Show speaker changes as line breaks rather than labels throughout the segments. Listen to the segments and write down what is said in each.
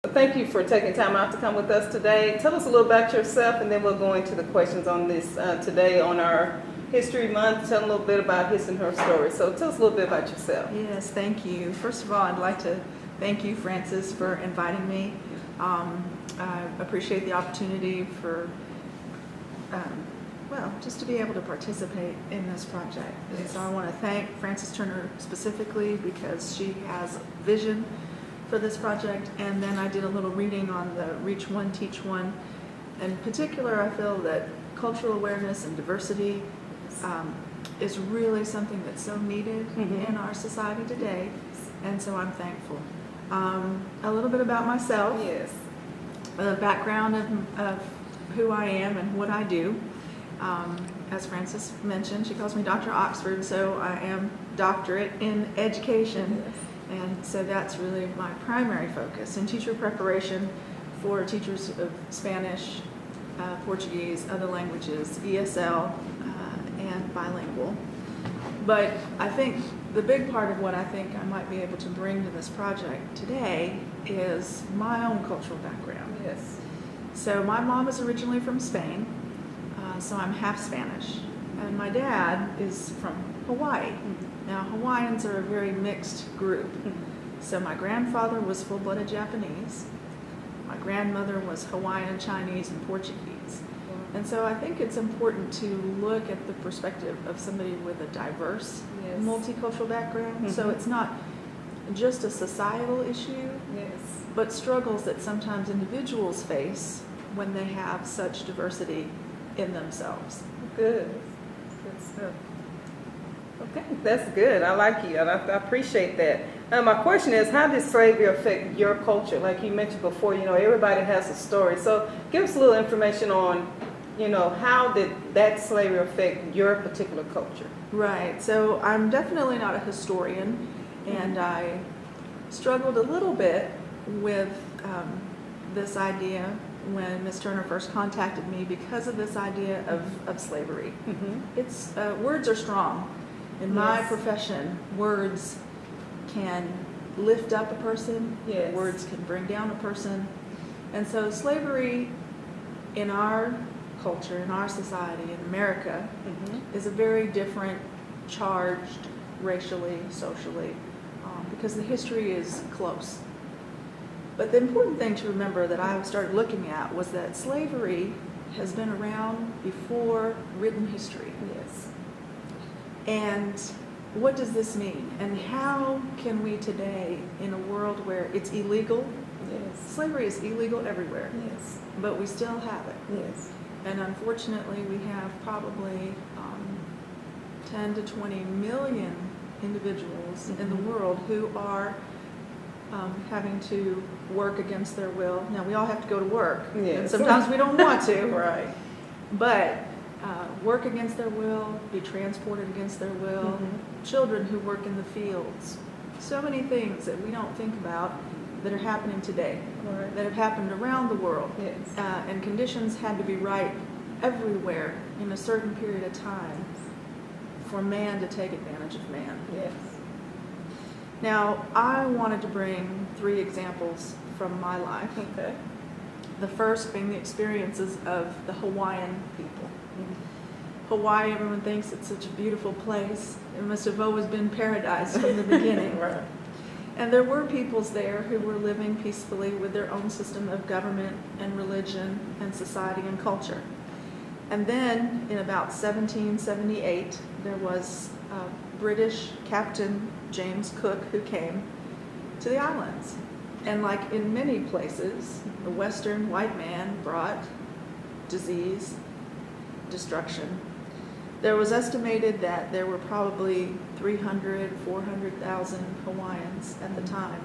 Thank you for taking time out to come with us today. Tell us a little about yourself, and then we'll go into the questions on this today on our History Month. Tell a little bit about his and her story. So tell us a little bit about yourself.
Yes, thank you. First of all, I'd like to thank you, Francis, for inviting me. I appreciate the opportunity for, just to be able to participate in this project. And so I want to thank Frances Turner specifically because she has vision for this project. And then I did a little reading on the Reach One, Teach One. In particular, I feel that cultural awareness and diversity is really something that's so needed in our society today. And so I'm thankful. A little bit about myself.
Yes.
The background of who I am and what I do. As Frances mentioned, she calls me Dr. Oxford, so I am doctorate in education.
Yes.
And so that's really my primary focus in teacher preparation for teachers of Spanish, Portuguese, other languages, ESL, and bilingual. But I think the big part of what I think I might be able to bring to this project today is my own cultural background.
Yes.
So my mom is originally from Spain, so I'm half Spanish. And my dad is from Hawaii. Now, Hawaiians are a very mixed group. So my grandfather was full-blooded Japanese. My grandmother was Hawaiian, Chinese, and Portuguese. And so I think it's important to look at the perspective of somebody with a diverse, multicultural background. So it's not just a societal issue, but struggles that sometimes individuals face when they have such diversity in themselves.
Good. Good stuff. Okay, that's good. I like you. I appreciate that. My question is, how did slavery affect your culture? Like you mentioned before, everybody has a story. So give us a little information on, how did that slavery affect your particular culture?
Right. So I'm definitely not a historian, and I struggled a little bit with this idea when Ms. Turner first contacted me because of this idea of slavery. It's words are strong. In my profession, words can lift up a person, words can bring down a person. And so slavery in our culture, in our society, in America, is a very different, charged racially, socially, because the history is close. But the important thing to remember that I started looking at was that slavery has been around before written history.
Yes.
And what does this mean? And how can we today, in a world where it's illegal, slavery is illegal everywhere, but we still have it.
Yes.
And unfortunately, we have probably 10 to 20 million individuals in the world who are having to work against their will. Now, we all have to go to work, and sometimes we don't want to.
Right.
But work against their will, be transported against their will, children who work in the fields. So many things that we don't think about that are happening today, that have happened around the world. And conditions had to be right everywhere in a certain period of time for man to take advantage of man.
Yes.
Now, I wanted to bring 3 examples from my life.
Okay.
The first being the experiences of the Hawaiian people. Hawaii, everyone thinks it's such a beautiful place. It must have always been paradise from the beginning.
Right.
And there were peoples there who were living peacefully with their own system of government and religion and society and culture. And then in about 1778, there was British Captain James Cook who came to the islands. And like in many places, the Western white man brought disease, destruction. There was estimated that there were probably 300, 400,000 Hawaiians at the time.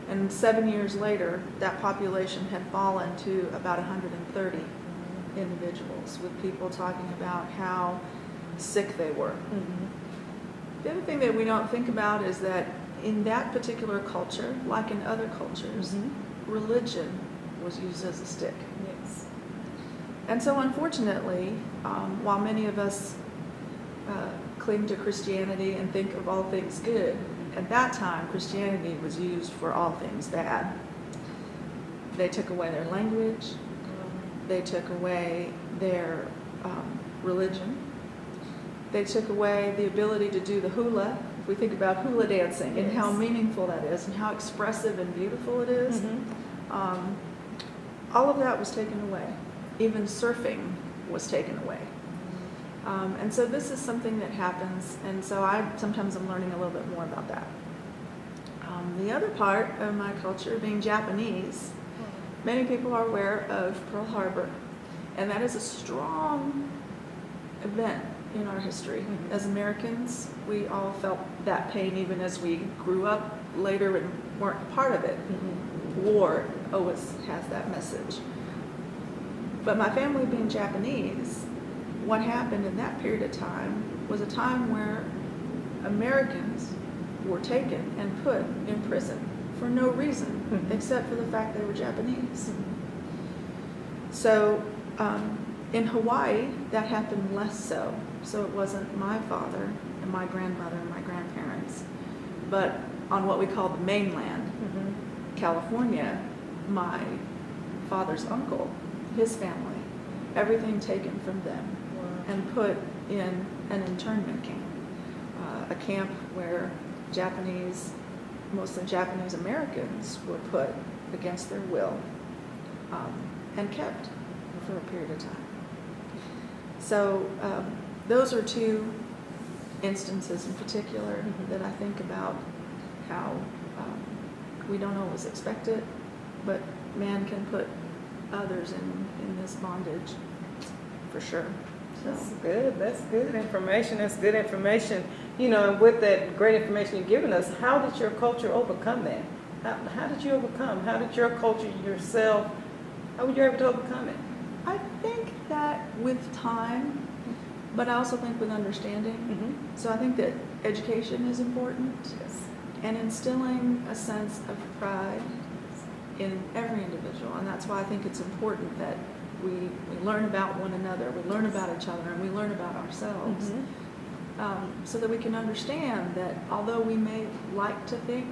And 7 years later, that population had fallen to about 130 individuals, with people talking about how sick they were. The other thing that we don't think about is that in that particular culture, like in other cultures, religion was used as a stick.
Yes.
And so unfortunately, while many of us cling to Christianity and think of all things good, at that time Christianity was used for all things bad. They took away their language. They took away their religion. They took away the ability to do the hula. If we think about hula dancing and how meaningful that is and how expressive and beautiful it is, all of that was taken away. Even surfing was taken away. And so this is something that happens, and so sometimes I'm learning a little bit more about that. The other part of my culture, being Japanese, many people are aware of Pearl Harbor, and that is a strong event in our history. As Americans, we all felt that pain even as we grew up later and weren't a part of it. War always has that message. But my family being Japanese, what happened in that period of time was a time where Americans were taken and put in prison for no reason except for the fact they were Japanese. So in Hawaii, that happened less so. So it wasn't my father and my grandmother and my grandparents, but on what we call the mainland, California, my father's uncle, his family, everything taken from them and put in an internment camp, a camp where mostly Japanese Americans were put against their will and kept for a period of time. So those are two instances in particular that I think about how we don't always expect it, but man can put others in this bondage for sure. So.
That's good information. That's good information. You know, and with that great information you've given us, how did your culture overcome that? How did you overcome? How did your culture yourself, how were you able to overcome it?
I think that with time, but I also think with understanding. So I think that education is important.
Yes.
And instilling a sense of pride in every individual. And that's why I think it's important that we learn about one another, we learn about each other, and we learn about ourselves. So that we can understand that although we may like to think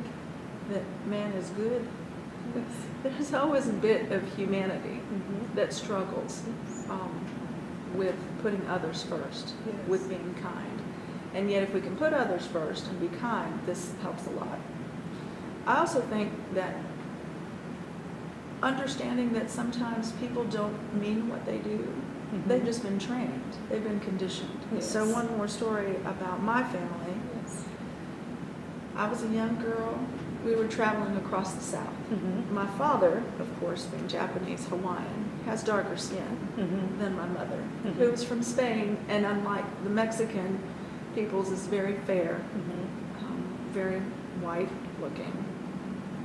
that man is good, there's always a bit of humanity that struggles with putting others first, with being kind. And yet if we can put others first and be kind, this helps a lot. I also think that understanding that sometimes people don't mean what they do. They've just been trained. They've been conditioned. So one more story about my family. I was a young girl. We were traveling across the South. My father, of course, being Japanese Hawaiian, has darker skin than my mother, who is from Spain, and unlike the Mexican peoples, is very fair, very white looking.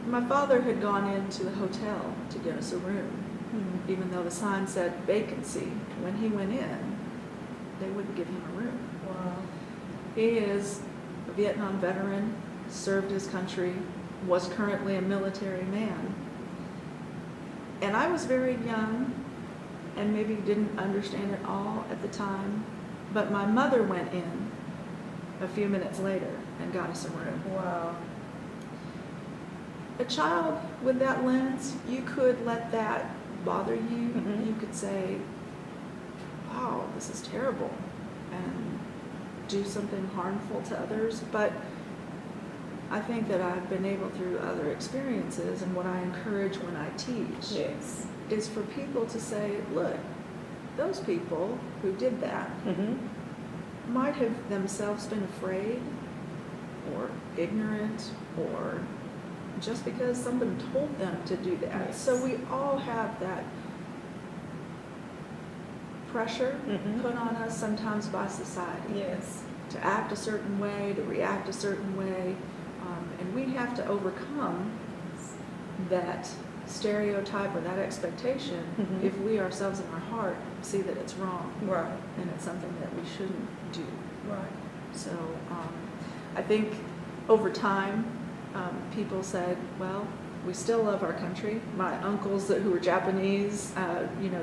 My father had gone into the hotel to get us a room, even though the sign said vacancy. When he went in, they wouldn't give him a room.
Wow.
He is a Vietnam veteran, served his country, was currently a military man. And I was very young and maybe didn't understand it all at the time, but my mother went in a few minutes later and got us a room.
Wow.
A child with that lens, you could let that bother you. You could say, wow, this is terrible, and do something harmful to others. But I think that I've been able through other experiences, and what I encourage when I teach is for people to say, look, those people who did that might have themselves been afraid or ignorant or just because someone told them to do that. So we all have that pressure put on us sometimes by society to act a certain way, to react a certain way, and we have to overcome that stereotype or that expectation if we ourselves in our heart see that it's wrong and it's something that we shouldn't do. So I think over time people said, well, we still love our country. My uncles who were Japanese,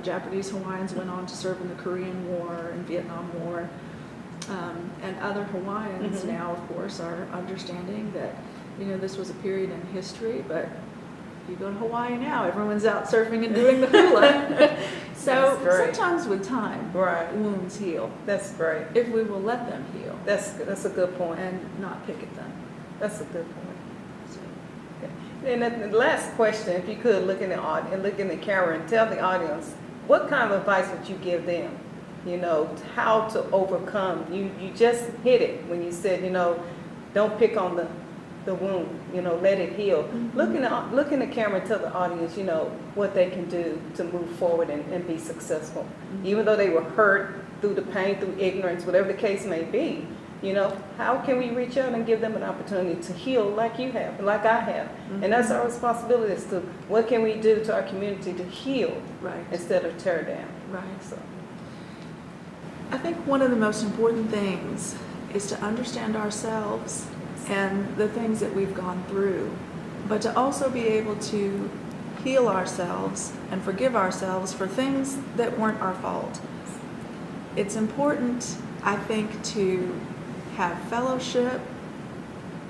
Japanese Hawaiians went on to serve in the Korean War and Vietnam War. And other Hawaiians now, of course, are understanding that, this was a period in history, but You go to Hawaii now, everyone's out surfing and doing the hula. So
That's great.
sometimes with time,
Right.
wounds heal
That's great.
if we will let them heal
That's a good point.
and not pick at them.
That's a good point.
So,
And then the last question, if you could look in the audience, look in the camera and tell the audience, what kind of advice would you give them? You know, how to overcome. You just hit it when you said, you know, don't pick on the wound, you know, let it heal.
Mhm.
Look in the camera and tell the audience, you know, what they can do to move forward and be successful. Even though they were hurt through the pain, through ignorance, whatever the case may be, you know, how can we reach out and give them an opportunity to heal like you have, like I have? And that's our responsibility, is to what can we do to our community to heal
right,
instead of tear down.
right.
So,
I think one of the most important things is to understand ourselves and the things that we've gone through, but to also be able to heal ourselves and forgive ourselves for things that weren't our fault. It's important, I think, to have fellowship,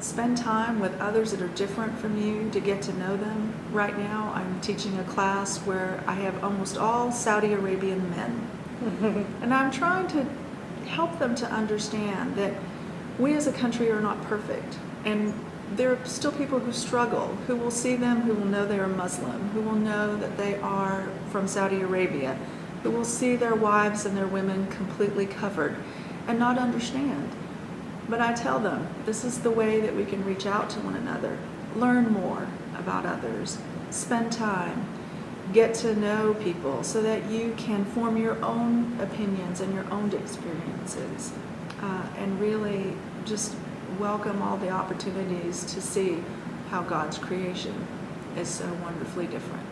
spend time with others that are different from you, to get to know them. Right now, I'm teaching a class where I have almost all Saudi Arabian men. And I'm trying to help them to understand that we as a country are not perfect. And there are still people who struggle, who will see them, who will know they are Muslim, who will know that they are from Saudi Arabia, who will see their wives and their women completely covered and not understand. But I tell them, this is the way that we can reach out to one another, learn more about others, spend time, get to know people so that you can form your own opinions and your own experiences, and really just welcome all the opportunities to see how God's creation is so wonderfully different.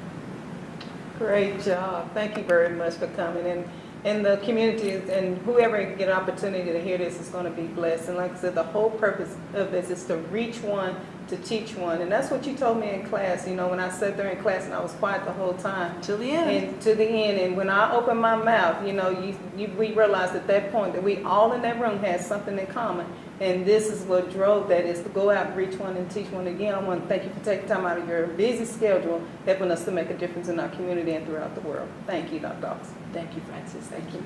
great job. Thank you very much for coming. And the community and whoever can get an opportunity to hear this is going to be blessed. And like I said, the whole purpose of this is to reach one, to teach one. And that's what you told me in class, you know, when I sat there in class and I was quiet the whole time.
Till the end.
And to the end. And when I opened my mouth, you know, we realized at that point that we all in that room had something in common. And this is what drove that, is to go out and reach one and teach one. Again, I want to thank you for taking time out of your busy schedule, helping us to make a difference in our community and throughout the world. Thank you, Dr. Oxford.
Thank you, Francis. Thank you.